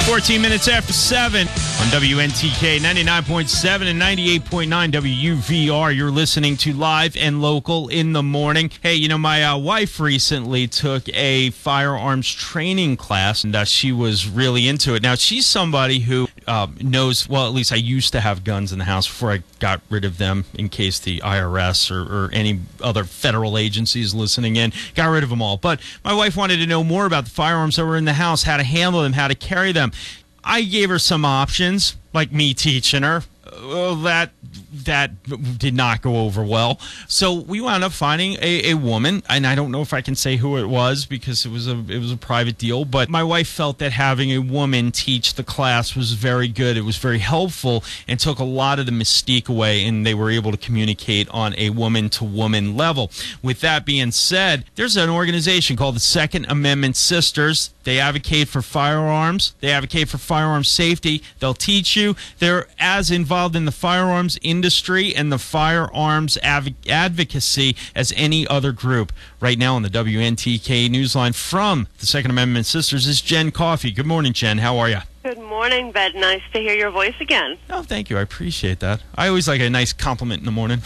14 minutes after 7 on WNTK 99.7 and 98.9 WUVR. You're listening to Live and Local in the Morning. Hey, you know, my wife recently took a firearms training class, and she was really into it. Now, she's somebody who knows, well, at least I used to have guns in the house before I got rid of them in case the IRS or any other federal agencies listening in got rid of them all. But my wife wanted to know more about the firearms that were in the house, how to handle them, how to carry them. I gave her some options, like me teaching her. Well, that did not go over well. So we wound up finding a woman, and I don't know if I can say who it was because it was a private deal, but my wife felt that having a woman teach the class was very good. It was very helpful and took a lot of the mystique away, and they were able to communicate on a woman-to-woman level. With that being said, there's an organization called the Second Amendment Sisters. They advocate for firearms. They advocate for firearms safety. They'll teach you. They're as involved in the firearms industry and the firearms advocacy as any other group. Right now on the WNTK Newsline from the Second Amendment Sisters is Jenn Coffey. Good morning, Jen. How are you? Good morning, Bed. Nice to hear your voice again. Oh, thank you. I appreciate that. I always like a nice compliment in the morning.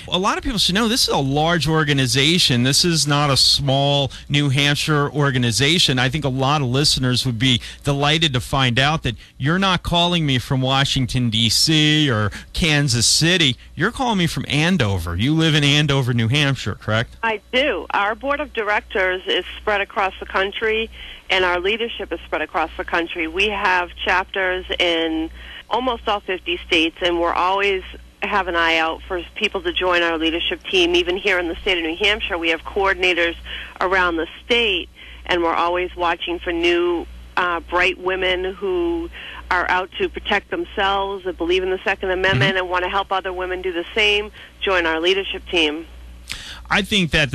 A lot of people should know this is a large organization. This is not a small New Hampshire organization. I think a lot of listeners would be delighted to find out that you're not calling me from Washington, D.C. or Kansas City. You're calling me from Andover. You live in Andover, New Hampshire, correct? I do. Our board of directors is spread across the country, and our leadership is spread across the country. We have chapters in almost all 50 states, and we're always have an eye out for people to join our leadership team. Even here in the state of New Hampshire, we have coordinators around the state, and we're always watching for new bright women who are out to protect themselves, that believe in the Second Amendment, and want to help other women do the same. Join our leadership team. I think that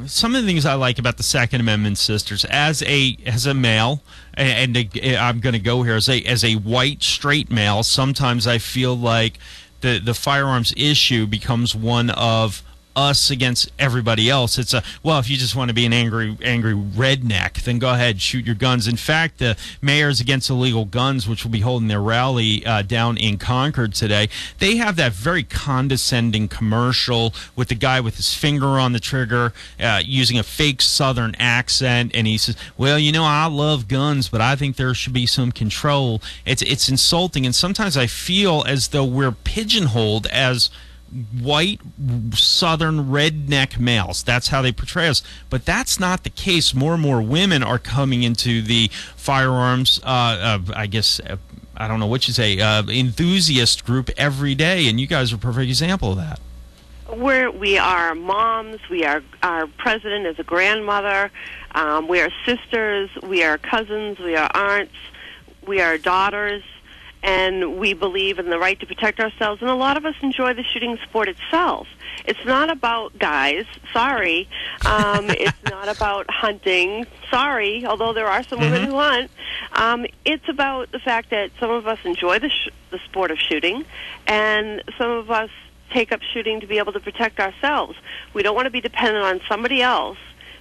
some of the things I like about the Second Amendment Sisters, as a male, and I'm going to go here as a white straight male, sometimes I feel like the firearms issue becomes one of us against everybody else. It's well, if you just want to be an angry redneck, then go ahead, shoot your guns. In fact, the Mayors Against Illegal Guns, which will be holding their rally down in Concord today, they have that very condescending commercial with the guy with his finger on the trigger, using a fake Southern accent, and he says, well, you know, I love guns, but I think there should be some control. It's insulting, and sometimes I feel as though we're pigeonholed as white Southern redneck males. That's how they portray us, but that's not the case. More and more women are coming into the firearms I guess I don't know what you say, enthusiast group every day, and you guys are a perfect example of that. We are moms. Our president is a grandmother. We are sisters. We are cousins. We are aunts. We are daughters. And we believe in the right to protect ourselves, and a lot of us enjoy the shooting sport itself. It's not about guys, sorry. It's not about hunting, sorry, although there are some women who hunt. It's about the fact that some of us enjoy the sport of shooting, and some of us take up shooting to be able to protect ourselves. We don't want to be dependent on somebody else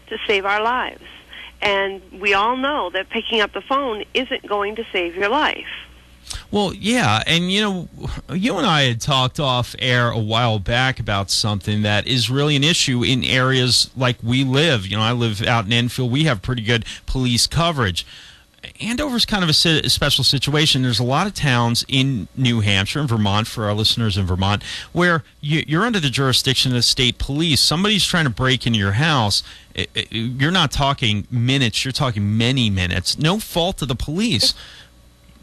to save our lives. And we all know that picking up the phone isn't going to save your life. Well, yeah, and you know, you and I had talked off air a while back about something that is really an issue in areas like we live. You know, I live out in Enfield. We have pretty good police coverage. Andover's kind of a special situation. There's a lot of towns in New Hampshire and Vermont, for our listeners in Vermont, where you're under the jurisdiction of the state police. Somebody's trying to break into your house. You're not talking minutes. You're talking many minutes. No fault of the police.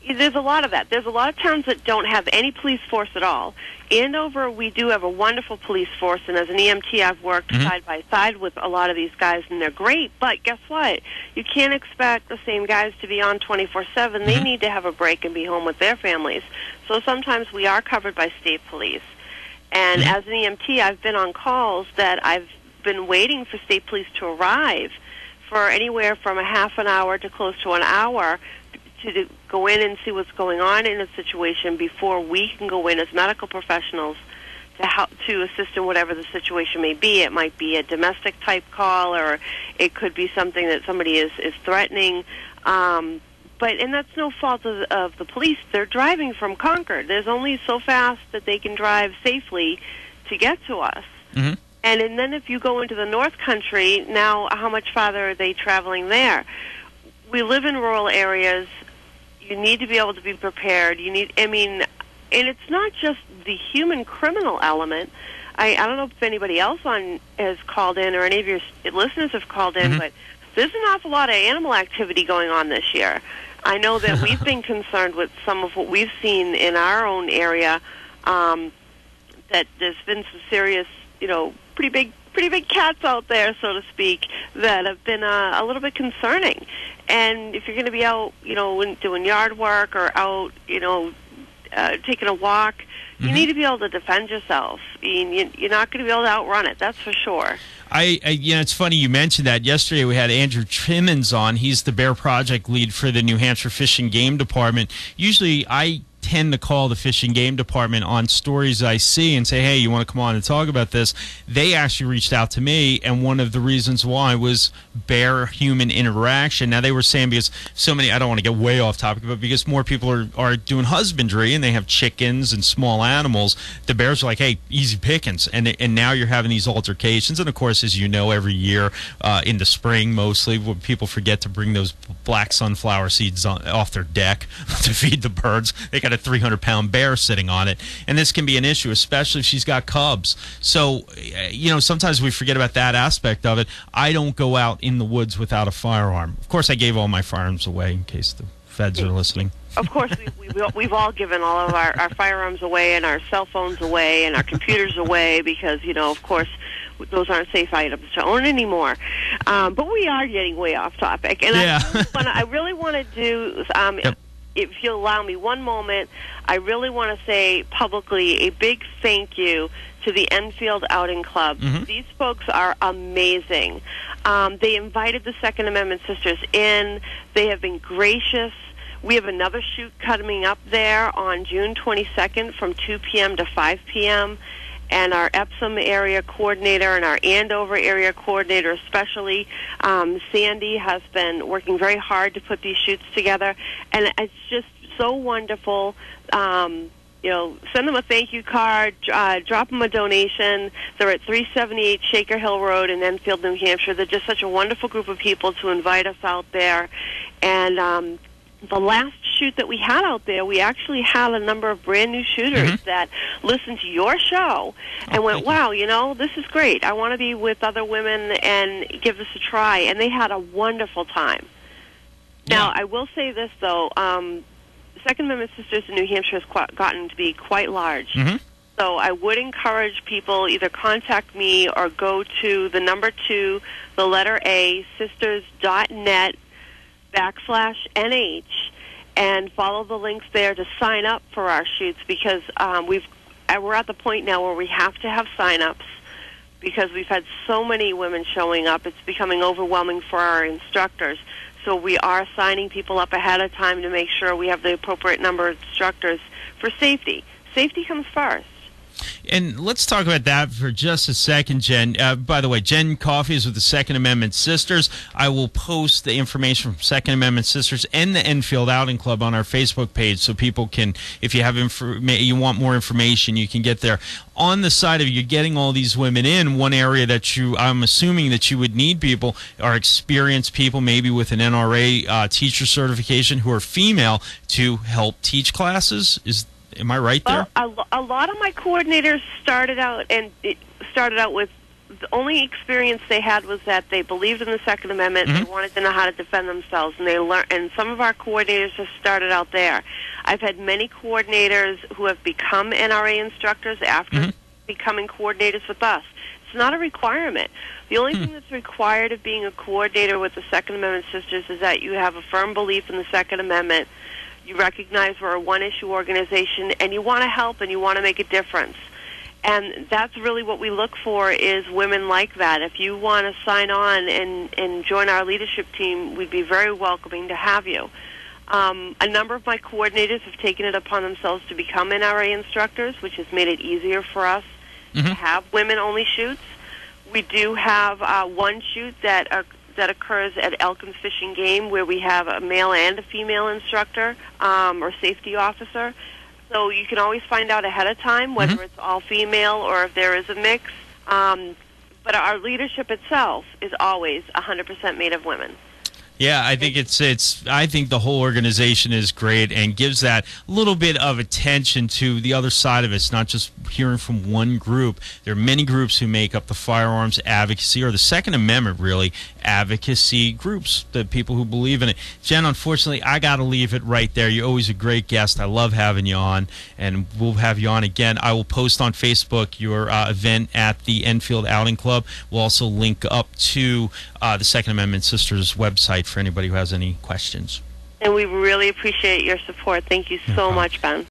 There's a lot of that. There's a lot of towns that don't have any police force at all. Andover, we do have a wonderful police force, and as an EMT, I've worked side by side with a lot of these guys, and they're great. But guess what? You can't expect the same guys to be on 24/7. They need to have a break and be home with their families. So sometimes we are covered by state police. And as an EMT, I've been on calls that I've been waiting for state police to arrive for anywhere from a half an hour to close to an hour to go in and see what's going on in a situation before we can go in as medical professionals to assist in whatever the situation may be. It might be a domestic type call, or it could be something that somebody is threatening. And that's no fault of the police. They're driving from Concord. There's only so fast that they can drive safely to get to us. Mm-hmm. And then if you go into the North Country, now how much farther are they traveling there? We live in rural areas. You need to be able to be prepared. And it's not just the human criminal element. I don't know if anybody else has called in, or any of your listeners have called in, but there's an awful lot of animal activity going on this year. I know that we've been concerned with some of what we've seen in our own area, that there's been some serious, pretty big cats out there, so to speak, that have been a little bit concerning. And if you're going to be out, doing yard work or out, taking a walk, you need to be able to defend yourself. You're not going to be able to outrun it, that's for sure. It's funny you mentioned that. Yesterday we had Andrew Timmons on. He's the Bear Project lead for the New Hampshire Fish and Game Department. Usually I tend to call the Fish and Game Department on stories I see and say, hey, you want to come on and talk about this? They actually reached out to me, and one of the reasons why was bear-human interaction. Now, they were saying because so many, I don't want to get way off topic, but because more people are doing husbandry and they have chickens and small animals, the bears are like, hey, easy pickings. And now you're having these altercations. And, of course, as you know, every year in the spring mostly, when people forget to bring those black sunflower seeds off their deck to feed the birds, they got a 300-pound bear sitting on it, and this can be an issue, especially if she's got cubs. So, sometimes we forget about that aspect of it. I don't go out in the woods without a firearm. Of course, I gave all my firearms away in case the feds are listening. Of course, we've all given all of our firearms away and our cell phones away and our computers away because, of course, those aren't safe items to own anymore. But we are getting way off topic. And yeah. I really want to do... Yep. If you'll allow me one moment, I really want to say publicly a big thank you to the Enfield Outing Club. Mm-hmm. These folks are amazing. They invited the Second Amendment Sisters in. They have been gracious. We have another shoot coming up there on June 22nd from 2 p.m. to 5 p.m., and our Epsom area coordinator and our Andover area coordinator especially, Sandy, has been working very hard to put these shoots together. And it's just so wonderful. Send them a thank you card, drop them a donation. They're at 378 Shaker Hill Road in Enfield, New Hampshire. They're just such a wonderful group of people to invite us out there. And the last shoot that we had out there, we actually had a number of brand new shooters that listened to your show and went, wow, this is great. I want to be with other women and give this a try. And they had a wonderful time. Now, I will say this, though. Second Amendment Sisters in New Hampshire has gotten to be quite large. Mm-hmm. So I would encourage people either contact me or go to the number 2, the letter A, sisters.net/NH, and follow the links there to sign up for our shoots, because we're at the point now where we have to have sign-ups because we've had so many women showing up. It's becoming overwhelming for our instructors. So we are signing people up ahead of time to make sure we have the appropriate number of instructors for safety. Safety comes first. And let's talk about that for just a second, Jen. By the way, Jenn Coffey is with the Second Amendment Sisters. I will post the information from Second Amendment Sisters and the Enfield Outing Club on our Facebook page so people can, if you have you want more information, you can get there. On the side of you getting all these women in, one area that I'm assuming that you would need people are experienced people, maybe with an NRA teacher certification, who are female, to help teach classes. Am I right there? Well, a lot of my coordinators started out with the only experience they had was that they believed in the Second Amendment. Mm-hmm. They wanted to know how to defend themselves, and they learned. And some of our coordinators have started out there. I've had many coordinators who have become NRA instructors after becoming coordinators with us. It's not a requirement. The only thing that's required of being a coordinator with the Second Amendment Sisters is that you have a firm belief in the Second Amendment. You recognize we're a one-issue organization, and you want to help and you want to make a difference. And that's really what we look for, is women like that. If you want to sign on and join our leadership team, we'd be very welcoming to have you. A number of my coordinators have taken it upon themselves to become NRA instructors, which has made it easier for us. to have women-only shoots. We do have one shoot that occurs at Elkins Fish and Game, where we have a male and a female instructor or safety officer. So you can always find out ahead of time whether it's all female or if there is a mix. But our leadership itself is always 100% made of women. Yeah, I think I think the whole organization is great and gives that little bit of attention to the other side of it. It's not just hearing from one group. There are many groups who make up the firearms advocacy, or the Second Amendment, really, advocacy groups, the people who believe in it. Jenn, unfortunately, I got to leave it right there. You're always a great guest. I love having you on, and we'll have you on again. I will post on Facebook your event at the Enfield Outing Club. We'll also link up to the Second Amendment Sisters website for anybody who has any questions. And we really appreciate your support. Thank you so much, Ben.